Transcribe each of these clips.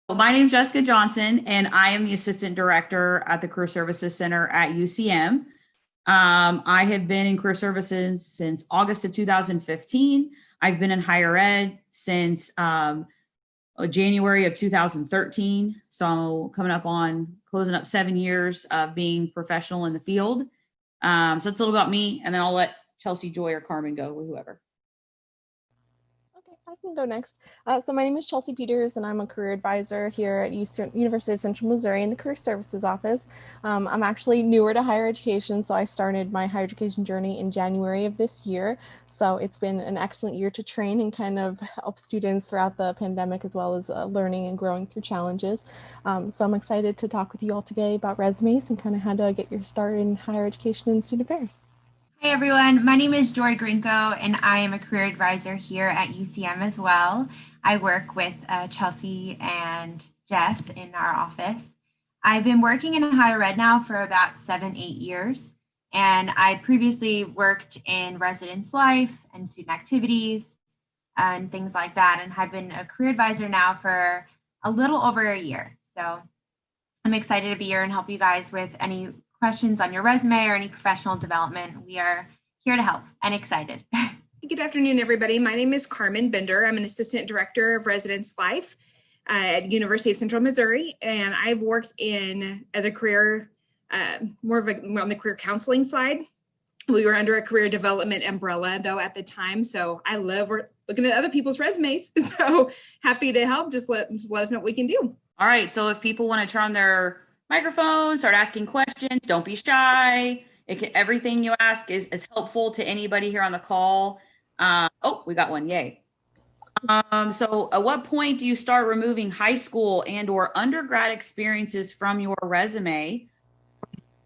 My name is Jessica Johnson, and I am the Assistant Director at the Career Services Center at UCM. I have been in career services since August of 2015. I've been in higher ed since January of 2013. So coming up on closing up 7 years of being professional in the field. So it's a little about me, and then I'll let Chelsea, Joy, or Carmen go with whoever. Okay, I can go next. So my name is Chelsea Peters, and I'm a career advisor here at University of Central Missouri in the Career Services Office. I'm actually newer to higher education, so I started my higher education journey in January of this year. So it's been an excellent year to train and kind of help students throughout the pandemic, as well as learning and growing through challenges. So I'm excited to talk with you all today about resumes and kind of how to get your start in higher education and student affairs. Hi everyone, my name is Joy Grinko and I am a career advisor here at UCM as well. I work with Chelsea and Jess in our office. I've been working in higher ed now for about 7-8 years, and I previously worked in residence life and student activities and things like that, and have been a career advisor now for a little over a year. So I'm excited to be here and help you guys with any questions on your resume or any professional development. We are here to help and excited. Good afternoon, everybody. My name is Carmen Bender. I'm an assistant director of residence life at University of Central Missouri, and I've worked as a career, more on the career counseling side. We were under a career development umbrella though at the time, so I love looking at other people's resumes. So happy to help. Just let us know what we can do. All right. So if people want to turn on their microphone, start asking questions, don't be shy. Everything you ask is helpful to anybody here on the call. We got one. Yay. So at what point do you start removing high school and or undergrad experiences from your resume?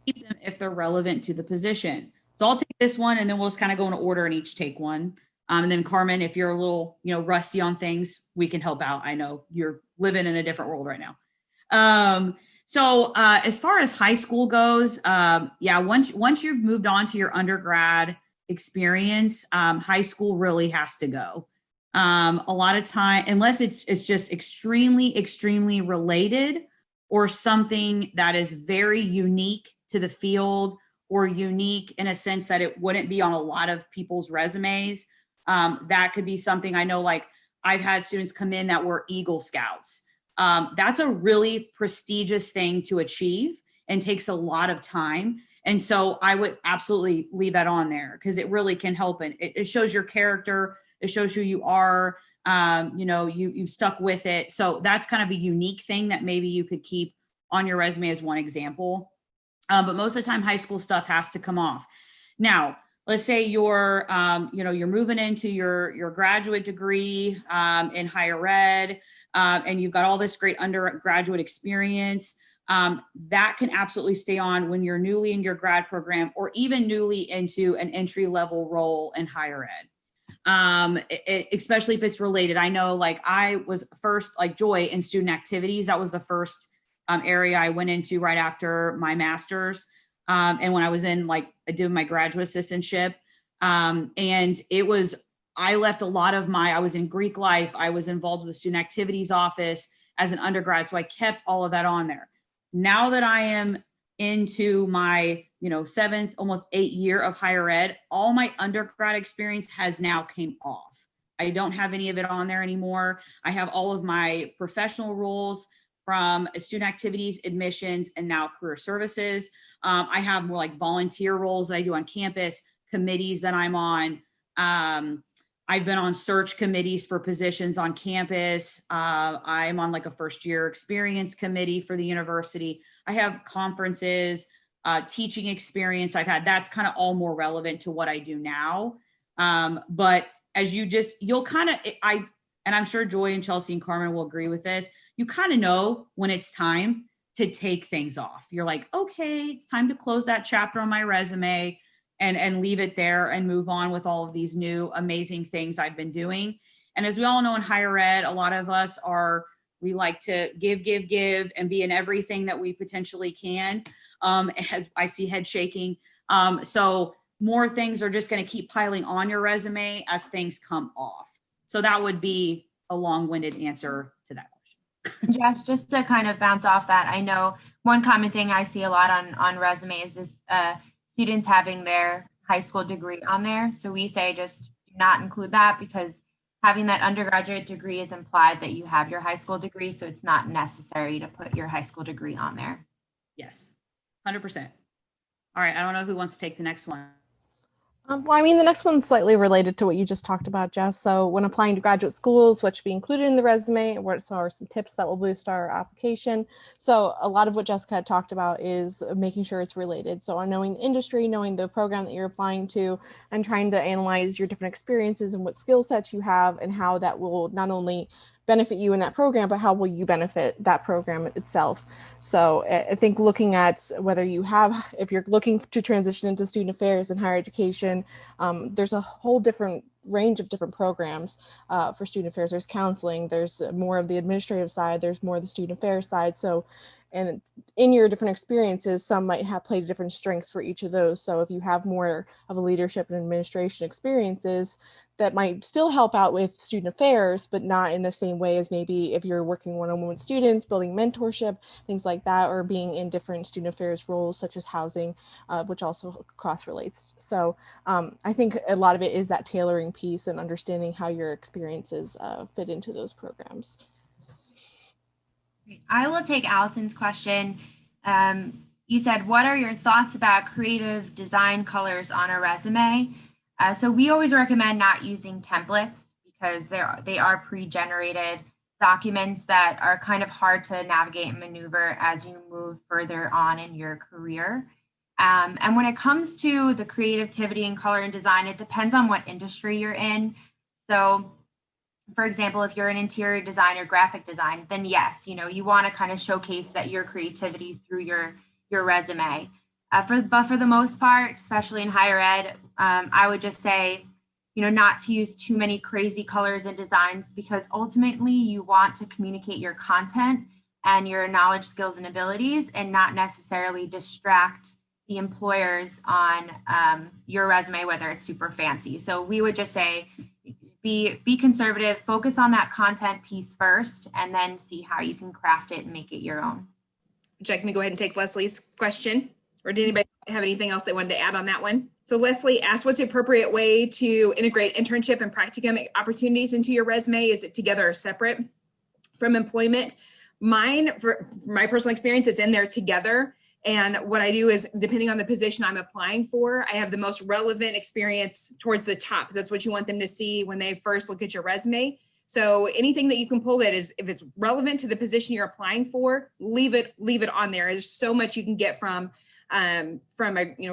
Keep them if they're relevant to the position. So I'll take this one and then we'll just kind of go in order and each take one. And then Carmen, if you're a little, rusty on things, we can help out. I know you're living in a different world right now. So as far as high school goes, once you've moved on to your undergrad experience, high school really has to go. A lot of time, unless it's just extremely related or something that is very unique to the field or unique in a sense that it wouldn't be on a lot of people's resumes. That could be something. I know, like I've had students come in that were Eagle Scouts. That's a really prestigious thing to achieve and takes a lot of time. And so I would absolutely leave that on there because it really can help. And it shows your character. It shows who you are. You've stuck with it. So that's kind of a unique thing that maybe you could keep on your resume as one example. But most of the time, high school stuff has to come off. Now, let's say you're moving into your graduate degree in higher ed, and you've got all this great undergraduate experience. That can absolutely stay on when you're newly in your grad program or even newly into an entry level role in higher ed. Especially if it's related. I know, like I was first, like Joy, in student activities. That was the first area I went into right after my master's. And when I was in doing my graduate assistantship, and I left a lot of I was in Greek life. I was involved with the student activities office as an undergrad. So I kept all of that on there. Now that I am into my, 7th, almost 8 year of higher ed, all my undergrad experience has now came off. I don't have any of it on there anymore. I have all of my professional roles from student activities, admissions, and now career services. I have more like volunteer roles that I do on campus, committees that I'm on. I've been on search committees for positions on campus. I'm on like a first year experience committee for the university. I have conferences, teaching experience I've had. That's kind of all more relevant to what I do now. But as you'll kind of, and I'm sure Joy and Chelsea and Carmen will agree with this, you kind of know when it's time to take things off. You're like, okay, it's time to close that chapter on my resume and leave it there and move on with all of these new amazing things I've been doing. And as we all know in higher ed, a lot of us we like to give, and be in everything that we potentially can. As I see head shaking. So more things are just going to keep piling on your resume as things come off. So that would be a long-winded answer to that question. Jess, just to kind of bounce off that, I know one common thing I see a lot on resumes is students having their high school degree on there. So we say just do not include that because having that undergraduate degree is implied that you have your high school degree. So it's not necessary to put your high school degree on there. Yes, 100%. All right, I don't know who wants to take the next one. Well, I mean, the next one's slightly related to what you just talked about, Jess. So when applying to graduate schools, what should be included in the resume? What are some tips that will boost our application? So a lot of what Jessica had talked about is making sure it's related. So on knowing the industry, knowing the program that you're applying to, and trying to analyze your different experiences and what skill sets you have and how that will not only benefit you in that program, but how will you benefit that program itself? So I think looking at whether you have, if you're looking to transition into student affairs and higher education, there's a whole different range of different programs for student affairs. There's counseling, there's more of the administrative side, there's more of the student affairs side. So, and in your different experiences, some might have played different strengths for each of those. So if you have more of a leadership and administration experiences, that might still help out with student affairs, but not in the same way as maybe if you're working one-on-one with students, building mentorship, things like that, or being in different student affairs roles such as housing, which also cross-relates. So I think a lot of it is that tailoring piece and understanding how your experiences fit into those programs. I will take Allison's question. You said, what are your thoughts about creative design colors on a resume? So we always recommend not using templates because they are pre-generated documents that are kind of hard to navigate and maneuver as you move further on in your career. And when it comes to the creativity and color and design, it depends on what industry you're in. So for example, if you're an interior designer, graphic design, then yes, you want to kind of showcase that your creativity through your resume. But for the most part, especially in higher ed, I would just say, not to use too many crazy colors and designs because ultimately you want to communicate your content and your knowledge, skills, and abilities and not necessarily distract the employers on your resume, whether it's super fancy. So we would just say, be conservative, focus on that content piece first, and then see how you can craft it and make it your own. Would you like me to go ahead and take Leslie's question? Or did anybody have anything else they wanted to add on that one? So Leslie asked, what's the appropriate way to integrate internship and practicum opportunities into your resume? Is it together or separate from employment? Mine, for my personal experience, is in there together. And what I do is, depending on the position I'm applying for, I have the most relevant experience towards the top. That's what you want them to see when they first look at your resume. So anything that you can pull that is, if it's relevant to the position you're applying for, leave it on there. There's so much you can get from a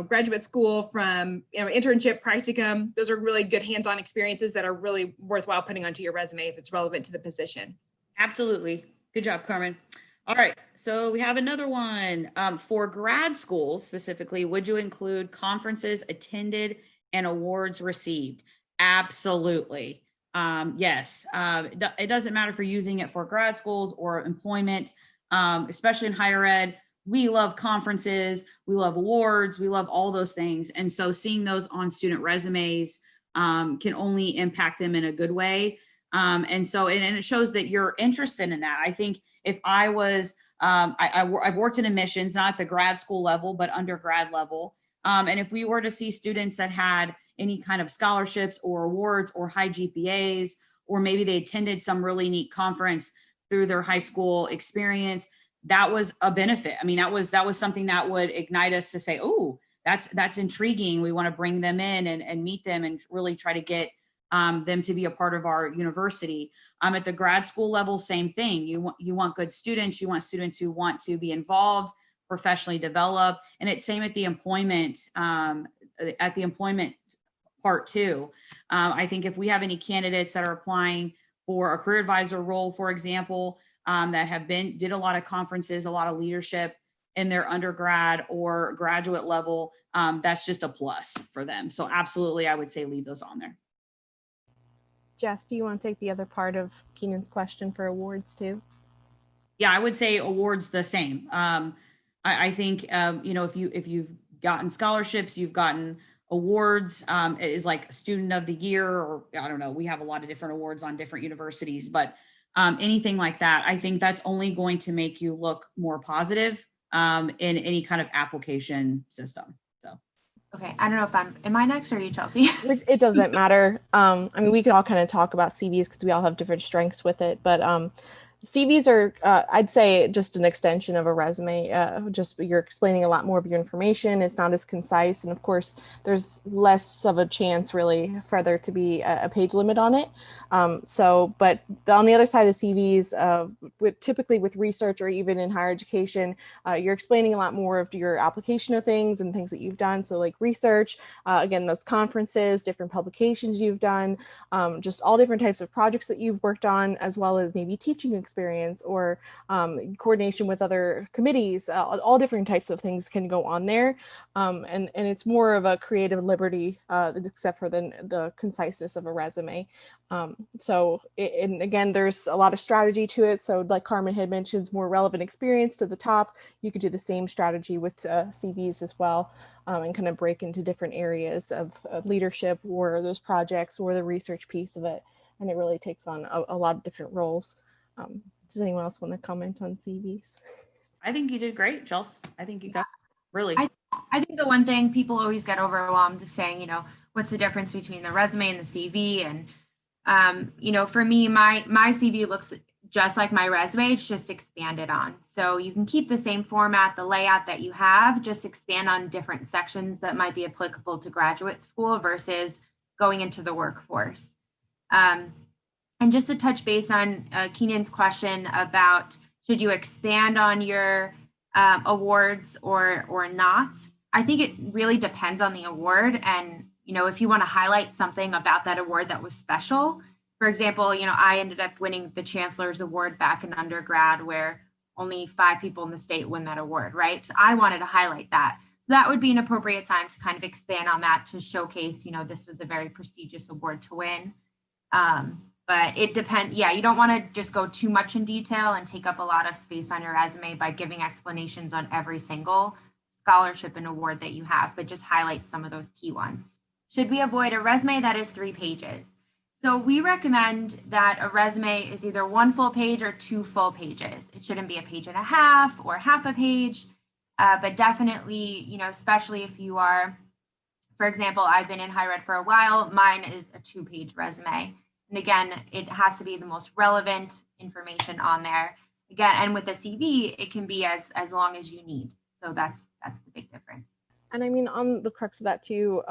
graduate school, from internship, practicum. Those are really good hands-on experiences that are really worthwhile putting onto your resume if it's relevant to the position. Absolutely. Good job, Carmen. All right, so we have another one. For grad schools specifically, would you include conferences attended and awards received? Absolutely. Yes. It doesn't matter if you're using it for grad schools or employment, especially in higher ed. We love conferences, we love awards, we love all those things. And so seeing those on student resumes can only impact them in a good way. And it shows that you're interested in that. I think if I was, I've worked in admissions, not at the grad school level, but undergrad level. And if we were to see students that had any kind of scholarships or awards or high GPAs, or maybe they attended some really neat conference through their high school experience, that was a benefit. I mean, that was something that would ignite us to say, oh, that's intriguing. We want to bring them in and meet them and really try to get them to be a part of our university. At the grad school level, same thing. You want good students. You want students who want to be involved, professionally develop, and it's same at the employment part too. I think if we have any candidates that are applying for a career advisor role, for example, that did a lot of conferences, a lot of leadership in their undergrad or graduate level, that's just a plus for them. So absolutely, I would say leave those on there. Jess, do you want to take the other part of Keenan's question for awards too? Yeah, I would say awards the same. I think, if you've gotten scholarships, you've gotten awards, it is like student of the year, or I don't know, we have a lot of different awards on different universities, but anything like that. I think that's only going to make you look more positive in any kind of application system. So. Okay, I don't know if am I next or are you, Chelsea? It doesn't matter. I mean, we can all kind of talk about CVs because we all have different strengths with it, but CVs are, I'd say, just an extension of a resume. Just you're explaining a lot more of your information. It's not as concise. And of course, there's less of a chance really for there to be a page limit on it. But on the other side of CVs, typically with research or even in higher education, you're explaining a lot more of your application of things and things that you've done. So like research, again, those conferences, different publications you've done, just all different types of projects that you've worked on, as well as maybe teaching experience or coordination with other committees. All different types of things can go on there. And it's more of a creative liberty, except for the conciseness of a resume. And again, there's a lot of strategy to it. So like Carmen had mentioned, more relevant experience to the top. You could do the same strategy with CVs as well, and kind of break into different areas of leadership or those projects or the research piece of it. And it really takes on a lot of different roles. Does anyone else want to comment on CVs? I think you did great, Chelsea. I think you got really. I think the one thing people always get overwhelmed of saying, what's the difference between the resume and the CV? And, for me, my CV looks just like my resume. It's just expanded on. So you can keep the same format, the layout that you have, just expand on different sections that might be applicable to graduate school versus going into the workforce. And just to touch base on Keenan's question about should you expand on your awards or not, I think it really depends on the award. And, if you want to highlight something about that award that was special, for example, I ended up winning the Chancellor's Award back in undergrad where only 5 people in the state win that award, right? So I wanted to highlight that. So that would be an appropriate time to kind of expand on that to showcase, this was a very prestigious award to win. But it depends. Yeah, you don't want to just go too much in detail and take up a lot of space on your resume by giving explanations on every single scholarship and award that you have, but just highlight some of those key ones. Should we avoid a resume that is 3 pages? So we recommend that a resume is either 1 full page or 2 full pages. It shouldn't be a page and a half or half a page, but definitely, especially if you are, for example, I've been in higher ed for a while, mine is a 2-page resume. And again, it has to be the most relevant information on there. Again, and with the CV, it can be as long as you need. So that's the big difference. And I mean, on the crux of that too,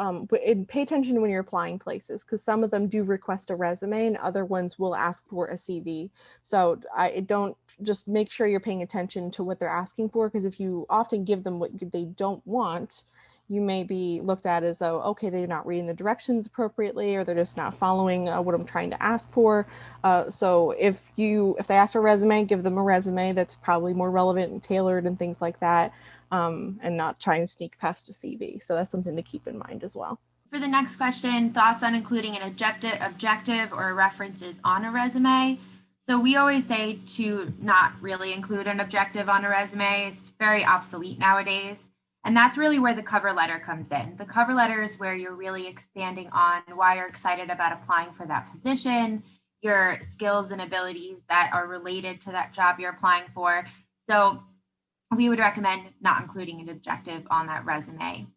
pay attention when you're applying places, because some of them do request a resume and other ones will ask for a CV. So I don't just make sure you're paying attention to what they're asking for, because if you often give them what they don't want, you may be looked at as though, okay, they're not reading the directions appropriately, or they're just not following what I'm trying to ask for. So if they ask for a resume, give them a resume that's probably more relevant and tailored and things like that, and not try and sneak past a CV. So that's something to keep in mind as well. For the next question, thoughts on including an objective or references on a resume. So we always say to not really include an objective on a resume. It's very obsolete nowadays. And that's really where the cover letter comes in. The cover letter is where you're really expanding on why you're excited about applying for that position, your skills and abilities that are related to that job you're applying for. So we would recommend not including an objective on that resume.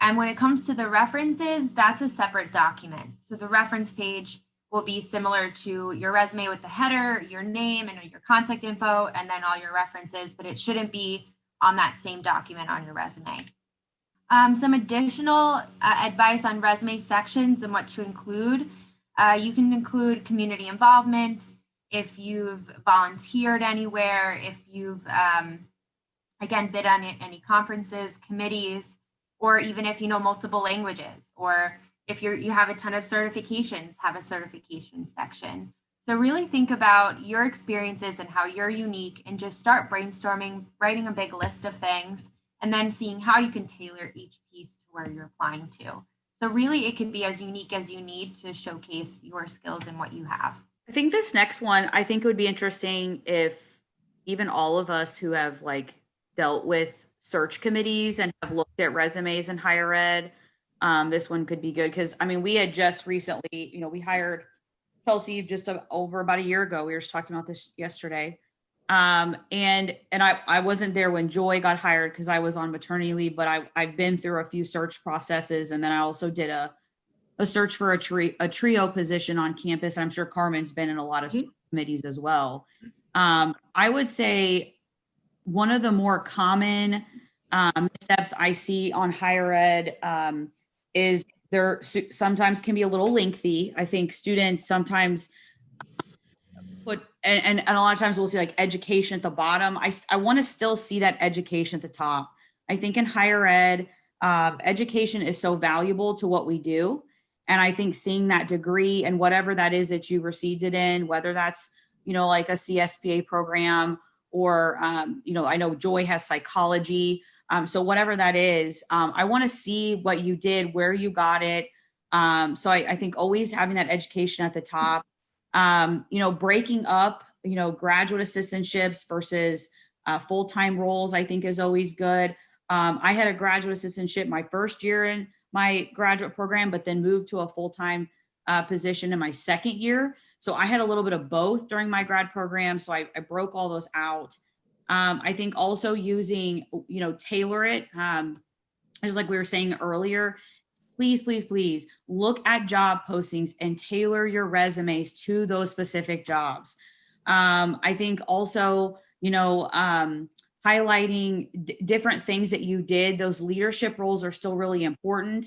And when it comes to the references, that's a separate document. So the reference page will be similar to your resume with the header, your name and your contact info, and then all your references, but it shouldn't be on that same document on your resume. Some additional advice on resume sections and what to include. You can include community involvement, if you've volunteered anywhere, if you've, again, bid on any conferences, committees, or even if you know multiple languages, or if you have a ton of certifications, have a certification section. So really think about your experiences and how you're unique, and just start brainstorming, writing a big list of things, and then seeing how you can tailor each piece to where you're applying to. So really it can be as unique as you need to showcase your skills and what you have. I think this next one, I think it would be interesting if even all of us who have dealt with search committees and have looked at resumes in higher ed, this one could be good. Because we had just recently, we hired Chelsea, just over about a year ago. We were just talking about this yesterday. And I wasn't there when Joy got hired because I was on maternity leave, but I've been through a few search processes, and then I also did a search for a trio position on campus. I'm sure Carmen's been in a lot of committees as well. I would say one of the more common steps I see on higher ed is there sometimes can be a little lengthy. I think students sometimes put, and a lot of times we'll see like education at the bottom. I want to still see that education at the top. I think in higher ed, education is so valuable to what we do. And I think seeing that degree and whatever that is that you received it in, whether that's, like a CSPA program or, I know Joy has psychology. So whatever that is, I want to see what you did, where you got it. So I think always having that education at the top, breaking up, graduate assistantships versus full-time roles, I think is always good. I had a graduate assistantship my first year in my graduate program, but then moved to a full-time position in my second year. So I had a little bit of both during my grad program. So I broke all those out. I think also using, tailor it, just like we were saying earlier, please, please, please look at job postings and tailor your resumes to those specific jobs. I think also, highlighting different things that you did. Those leadership roles are still really important.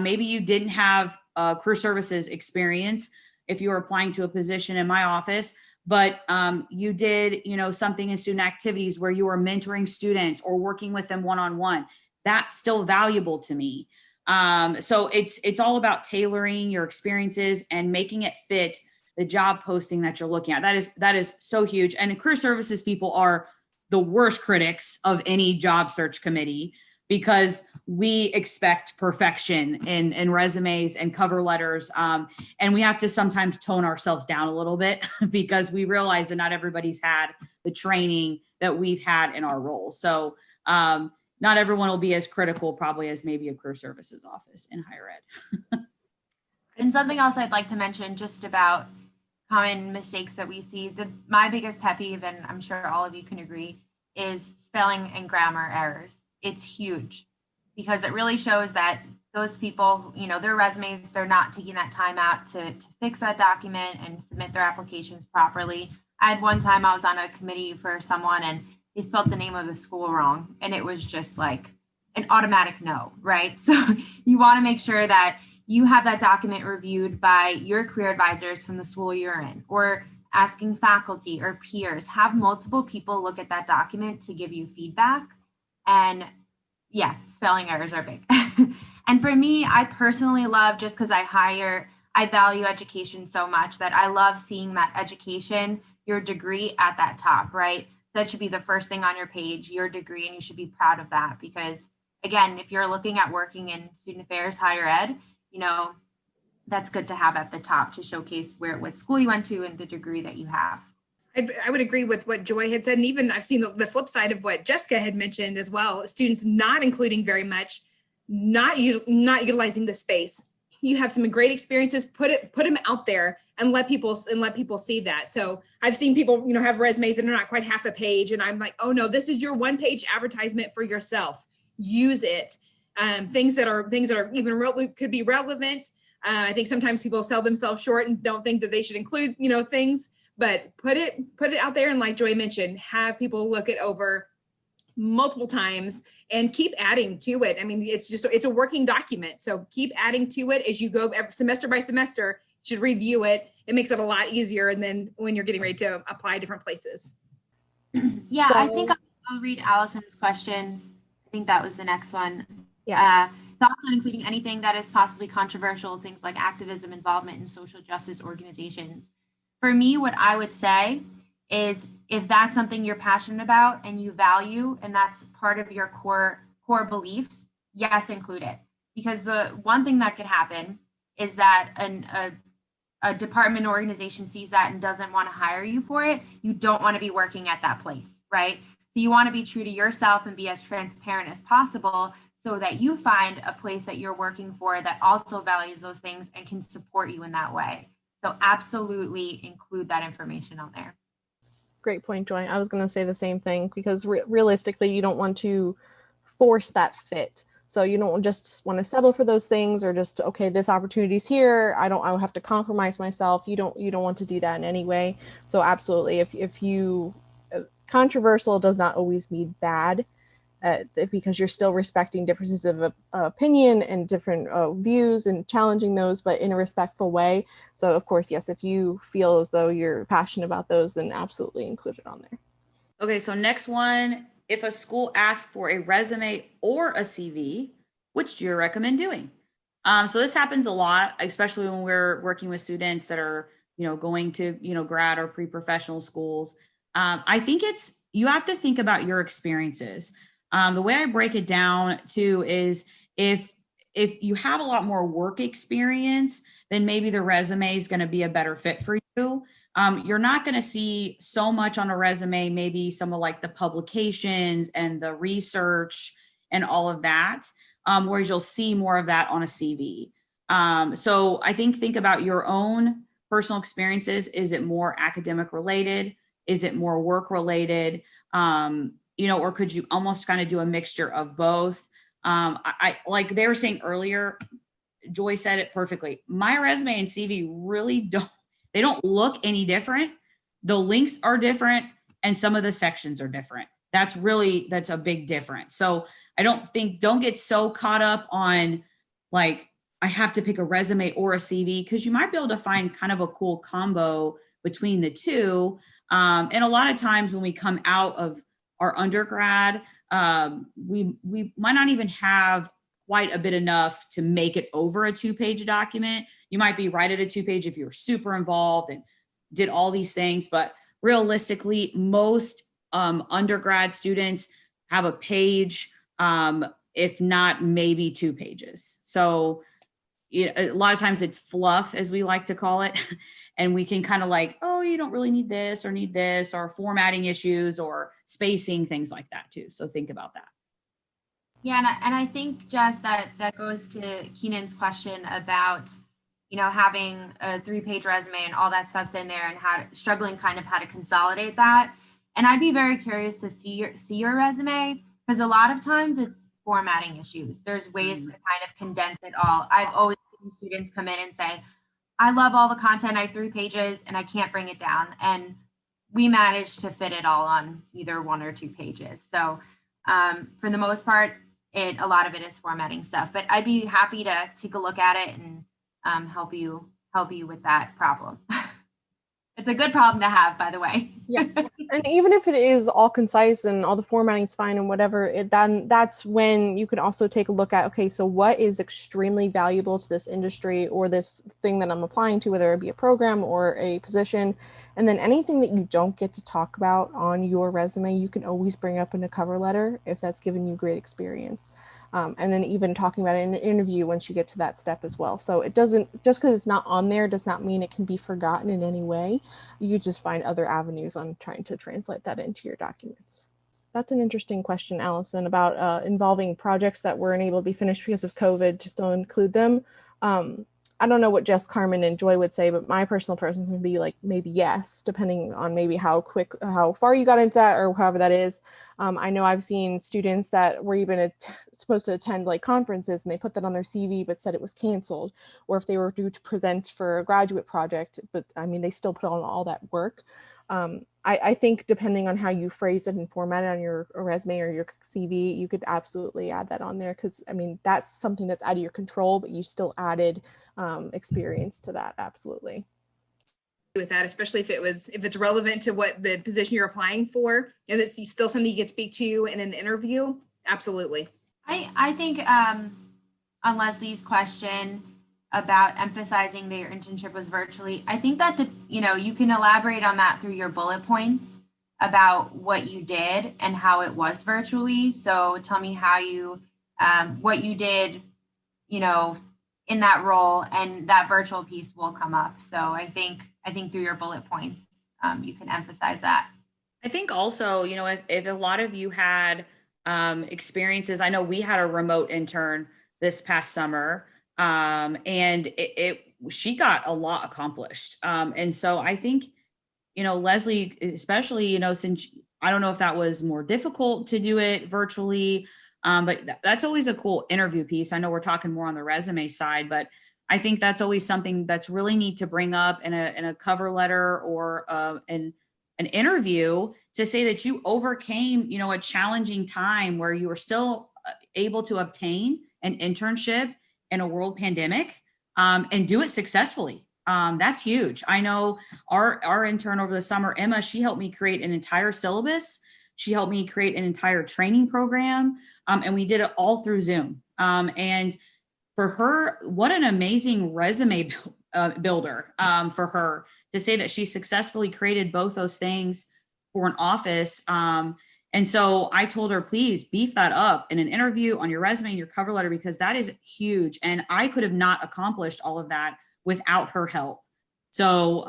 Maybe you didn't have career services experience if you were applying to a position in my office, but you did, something in student activities where you were mentoring students or working with them one-on-one. That's still valuable to me. So it's all about tailoring your experiences and making it fit the job posting that you're looking at. That is so huge. And career services people are the worst critics of any job search committee because we expect perfection in resumes and cover letters. And we have to sometimes tone ourselves down a little bit because we realize that not everybody's had the training that we've had in our roles. So not everyone will be as critical probably as maybe a career services office in higher ed. And something else I'd like to mention just about common mistakes that we see. My biggest pet peeve, and I'm sure all of you can agree, is spelling and grammar errors. It's huge because it really shows that those people, their resumes, they're not taking that time out to fix that document and submit their applications properly. I had one time I was on a committee for someone and they spelled the name of the school wrong. And it was just like an automatic no, right? So you want to make sure that you have that document reviewed by your career advisors from the school you're in, or asking faculty or peers. Have multiple people look at that document to give you feedback. And yeah, spelling errors are big. And for me, I personally love, just because I value education so much, that I love seeing that education, your degree at that top, right? So that should be the first thing on your page, your degree, and you should be proud of that. Because again, if you're looking at working in student affairs, higher ed, that's good to have at the top to showcase what school you went to and the degree that you have. I would agree with what Joy had said. And even I've seen the flip side of what Jessica had mentioned as well. Students not including very much, not utilizing the space. You have some great experiences, put them out there and let people see that. So I've seen people, have resumes that are not quite half a page. And I'm like, oh no, this is your 1-page advertisement for yourself. Use it. Things that are even could be relevant. I think sometimes people sell themselves short and don't think that they should include, things, but put it out there. And like Joy mentioned, have people look it over multiple times and keep adding to it. I mean, it's a working document. So keep adding to it as you go semester by semester, you should review it. It makes it a lot easier. And then when you're getting ready to apply different places. Yeah, so, I think I'll read Allison's question. I think that was the next one. Yeah. Thoughts on including anything that is possibly controversial, things like activism, involvement in social justice organizations. For me, what I would say is if that's something you're passionate about and you value, and that's part of your core beliefs, yes, include it. Because the one thing that could happen is that a department or organization sees that and doesn't want to hire you for it. You don't want to be working at that place, right? So you want to be true to yourself and be as transparent as possible so that you find a place that you're working for that also values those things and can support you in that way. So absolutely include that information on there. Great point, Joy. I was going to say the same thing, because realistically, you don't want to force that fit. So you don't just want to settle for those things, or just, okay, this opportunity's here, I'll have to compromise myself. You don't want to do that in any way. So absolutely, if you controversial does not always mean bad, because you're still respecting differences of opinion and different views and challenging those, but in a respectful way. So of course, yes, if you feel as though you're passionate about those, then absolutely include it on there. Okay, so next one, if a school asks for a resume or a CV, which do you recommend doing? So this happens a lot, especially when we're working with students that are, going to, grad or pre-professional schools. I think you have to think about your experiences. The way I break it down too is if you have a lot more work experience, then maybe the resume is going to be a better fit for you. You're not going to see so much on a resume, maybe some of like the publications and the research and all of that, whereas you'll see more of that on a CV. So I think about your own personal experiences. Is it more academic related? Is it more work related? Or could you almost kind of do a mixture of both? I like they were saying earlier, Joy said it perfectly. My resume and CV really don't look any different. The links are different and some of the sections are different. That's a big difference. So don't get so caught up on like, I have to pick a resume or a CV, because you might be able to find kind of a cool combo between the two. And a lot of times when we come out of our undergrad, we might not even have quite a bit enough to make it over a 2-page document. You might be right at a 2-page if you're super involved and did all these things, but realistically, most undergrad students have a page, if not maybe 2 pages. So a lot of times it's fluff, as we like to call it. And we can kind of like, oh, you don't really need this, or formatting issues or spacing, things like that too. So think about that. Yeah, and I think, Jess, that goes to Keenan's question about, having a 3-page resume and all that stuff's in there, and struggling kind of how to consolidate that. And I'd be very curious to see your resume, because a lot of times it's formatting issues. There's ways to kind of condense it all. I've always seen students come in and say, I love all the content. I have 3 pages and I can't bring it down. And we managed to fit it all on either 1 or 2 pages. So for the most part, a lot of it is formatting stuff. But I'd be happy to take a look at it and help you with that problem. It's a good problem to have, by the way. Yeah. And even if it is all concise and all the formatting's fine and whatever, then that's when you can also take a look at, okay, so what is extremely valuable to this industry or this thing that I'm applying to, whether it be a program or a position. And then anything that you don't get to talk about on your resume, you can always bring up in a cover letter if that's given you great experience. And then even talking about it in an interview once you get to that step as well. So it doesn't, just because it's not on there does not mean it can be forgotten in any way. You just find other avenues on trying to translate that into your documents. That's an interesting question, Allison, about involving projects that weren't able to be finished because of COVID, just don't include them. I don't know what Jess, Carmen, and Joy would say, but my personal preference would be like maybe yes, depending on maybe how far you got into that or however that is. I know I've seen students that were even supposed to attend like conferences and they put that on their CV but said it was canceled, or if they were due to present for a graduate project, but I mean, they still put on all that work. I think depending on how you phrase it and format it on your resume or your CV, you could absolutely add that on there, because I mean, that's something that's out of your control, but you still added experience to that. Absolutely. With that, especially if it's relevant to what the position you're applying for, and it's still something you can speak to in an interview. Absolutely. I think on Leslie's question about emphasizing that your internship was virtually, I think that you can elaborate on that through your bullet points about what you did and how it was virtually. So tell me how you what you did, in that role, and that virtual piece will come up. So I think through your bullet points, you can emphasize that. I think also, if a lot of you had experiences, I know we had a remote intern this past summer. And she got a lot accomplished. And so I think, Leslie, especially, since I don't know if that was more difficult to do it virtually, but that's always a cool interview piece. I know we're talking more on the resume side, but I think that's always something that's really neat to bring up in a cover letter or an interview, to say that you overcame, a challenging time where you were still able to obtain an internship in a world pandemic, and do it successfully. That's huge. I know our intern over the summer, Emma, she helped me create an entire syllabus. She helped me create an entire training program, and we did it all through Zoom. And for her, what an amazing resume builder for her to say that she successfully created both those things for an office. And so I told her, please beef that up in an interview, on your resume, and your cover letter, because that is huge. And I could have not accomplished all of that without her help. So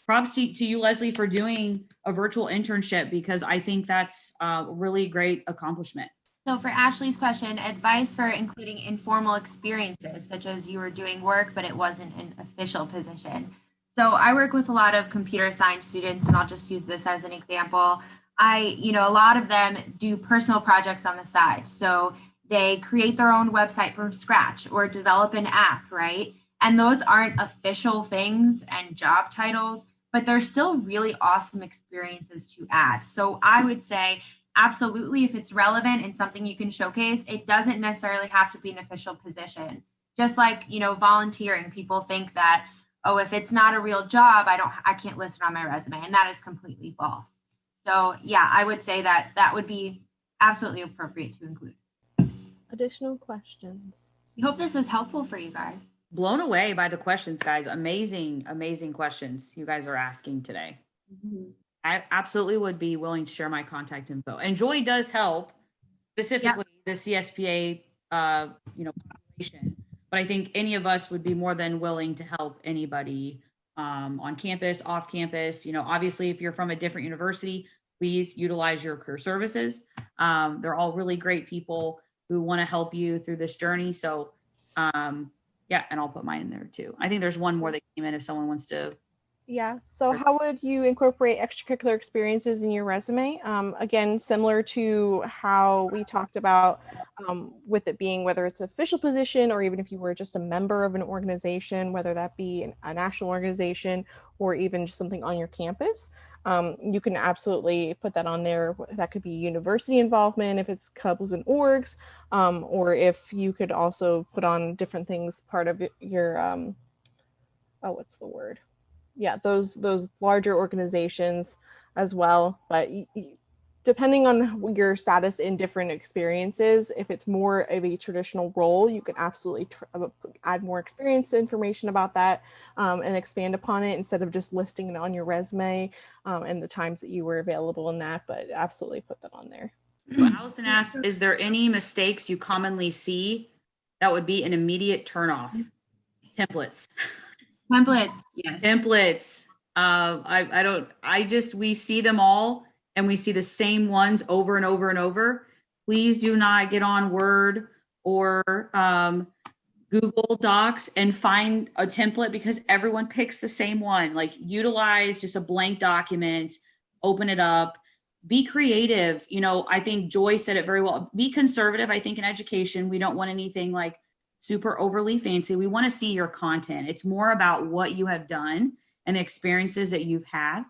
props to you, Leslie, for doing a virtual internship, because I think that's a really great accomplishment. So for Ashley's question, advice for including informal experiences, such as you were doing work, but it wasn't an official position. So I work with a lot of computer science students, and I'll just use this as an example. A lot of them do personal projects on the side. So they create their own website from scratch or develop an app, right? And those aren't official things and job titles, but they're still really awesome experiences to add. So I would say, absolutely, if it's relevant and something you can showcase, it doesn't necessarily have to be an official position. Just like, volunteering, people think that, oh, if it's not a real job, I can't list it on my resume. And that is completely false. So yeah, I would say that would be absolutely appropriate to include. Additional questions? We hope this was helpful for you guys. Blown away by the questions, guys. Amazing, amazing questions you guys are asking today. Mm-hmm. I absolutely would be willing to share my contact info. And Joy does help, specifically the CSPA, population. But I think any of us would be more than willing to help anybody on campus, off campus. Obviously, if you're from a different university, please utilize your career services. They're all really great people who want to help you through this journey. So, and I'll put mine in there too. I think there's one more that came in if someone wants to. Yeah. So how would you incorporate extracurricular experiences in your resume? Again, similar to how we talked about with it being whether it's an official position or even if you were just a member of an organization, whether that be a national organization or even just something on your campus, you can absolutely put that on there. That could be university involvement if it's clubs and orgs, or if you could also put on different things, part of your, what's the word? Yeah, those larger organizations as well. But depending on your status in different experiences, if it's more of a traditional role, you can absolutely add more experience information about that and expand upon it instead of just listing it on your resume and the times that you were available in that, but absolutely put that on there. So Allison asked, is there any mistakes you commonly see that would be an immediate turnoff? Templates. Yes. Templates. We see them all and we see the same ones over and over and over. Please do not get on Word or Google Docs and find a template because everyone picks the same one. Like, utilize just a blank document, open it up, be creative. I think Joy said it very well. Be conservative. I think in education, we don't want anything like super overly fancy. We want to see your content. It's more about what you have done and the experiences that you've had.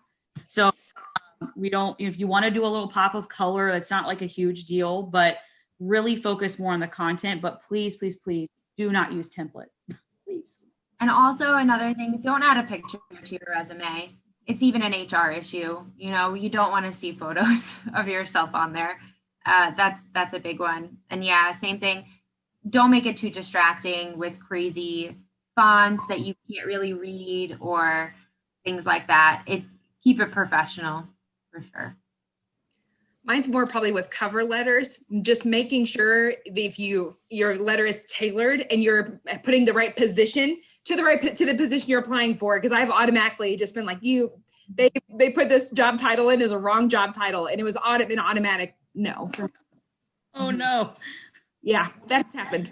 So if you want to do a little pop of color, it's not like a huge deal, but really focus more on the content. But please, please, please do not use template, please. And also another thing, don't add a picture to your resume. It's even an HR issue. You don't want to see photos of yourself on there. That's a big one. And yeah, same thing. Don't make it too distracting with crazy fonts that you can't really read or things like that. Keep it professional for sure. Mine's more probably with cover letters, just making sure that if your letter is tailored and you're putting the right position to the position you're applying for. Because I've automatically just been like, they put this job title in as a wrong job title, and it was an automatic no. Oh no. Yeah, that's happened.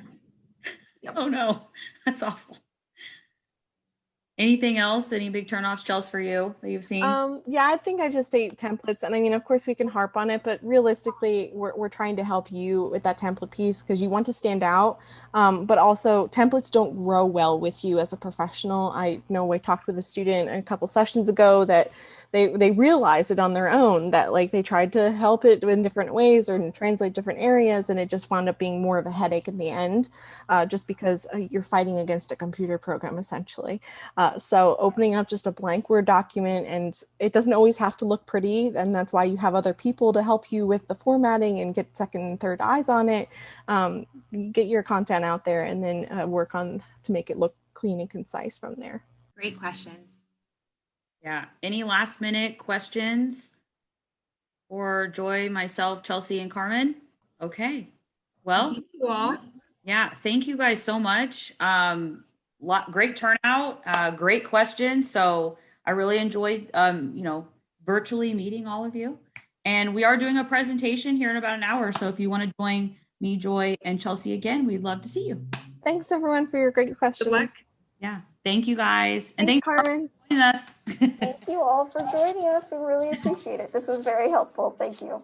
Oh no, that's awful. Anything else? Any big turnoffs, Chels, for you that you've seen? Yeah, I think I just ate templates. And I mean, of course, we can harp on it, but realistically, we're trying to help you with that template piece because you want to stand out. But also, templates don't grow well with you as a professional. I know I talked with a student a couple sessions ago that they realized it on their own, that like they tried to help it in different ways or translate different areas, and it just wound up being more of a headache in the end, just because you're fighting against a computer program essentially. So opening up just a blank Word document, and it doesn't always have to look pretty, and that's why you have other people to help you with the formatting and get second and third eyes on it. Get your content out there, and then work on to make it look clean and concise from there. Great questions. Yeah. Any last minute questions for Joy, myself, Chelsea, and Carmen? Okay. Well, Thank you all. yeah. Thank you guys so much. Great turnout, great questions. So I really enjoyed, virtually meeting all of you. And we are doing a presentation here in about an hour. So if you want to join me, Joy, and Chelsea again, we'd love to see you. Thanks everyone for your great questions. Good luck. Yeah. Thank you guys. And Thanks, thanks Carmen. for joining us. Thank you all for joining us. We really appreciate it. This was very helpful. Thank you.